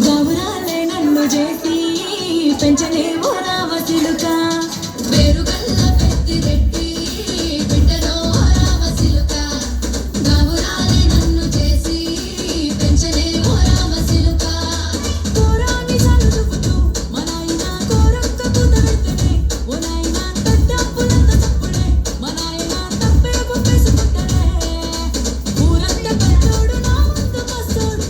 గౌరాలే నన్ను చేసి పెంచలే ఓ రావసిలుక వేరుగల్ల పెద్దిరెడ్డి బిడ్డలో ఓ రావసిలుక గౌరాలే నన్ను చేసి పెంచలే ఓ రావసిలుక కోరాని సలుదుపుతూ మనాయిన కోరొక్క పూత వెళ్తనే ఓ నాయన తట్టప్పులంత తప్పుడే మనాయన తప్పే బొప్పేసుకుంటనే ఊరంత పెద్దోడు నా ముందు పస్తోడు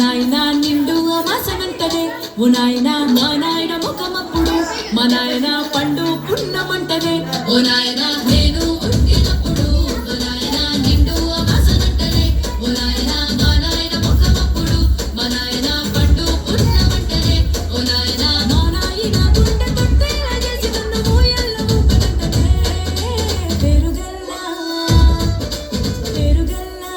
నాయనా నిండు అమాసనంటనే ఓ నాయనా మా నాయన ముఖమప్పుడు మా నాయన పండు పున్నమంటనే ఓ నాయనా నేను పుట్టినప్పుడు ఓ నాయనా నిండు అమాసనంటనే ఓ నాయనా మా నాయన ముఖమప్పుడు మా నాయన పండు పున్నమంటనే ఓ నాయనా మా నాయన గుండె తొట్టేలా చేసి నన్ను మూయల్ల ఊపనంటనే పేరుగల్లా పేరుగల్లా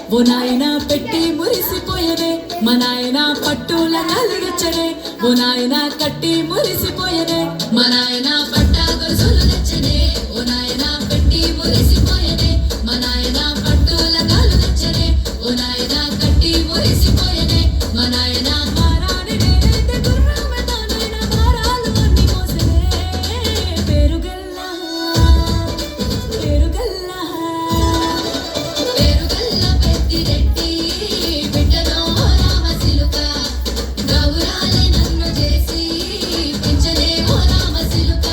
ఓ నాయన పెట్టి మురిసిపోయనే మా నాయన పట్టుల నలుగచ్చనే ఓ నాయన కట్టి మురిసిపోయనే మా నాయన పట్ట గొలుసులు తెచ్చనే ఓ నాయన పెట్టి మురిసిపోయనే మా నాయన పట్టుల నలుగచ్చనే ఓ నాయన కట్టి మురిసిపోయనే మా నాయన మారాని నేనైతే గుర్రమే తానైన మారాలు అన్ని మోసనే పేరుగల్లా పేరుగల్లా రెడ్డి బిడ్డలో రామసిలుక గౌరాలే నన్ను చేసి పెంచలే ఓ రామసిలుక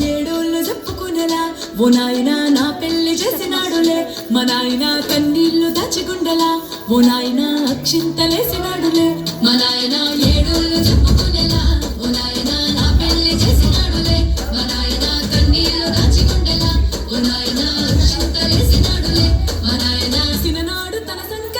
ఏడోళ్ళు చెప్పుకునేలా ఓ నాయన నా పెళ్లి చేసినాడులే మా నాయన కన్నీళ్లు దాచిగుండలా ఓ నాయన అక్షింతలేసినాడులే మా నాయన ఏడోళ్ళు చెప్పుకునేలా ఓ నాయన నా పెళ్లి చేసినాడులే మా నాయన కన్నీళ్లు దాచిగుండలా ఓ నాయన అక్షింతలేసినాడులే మా నాయన సిననాడు తన సంక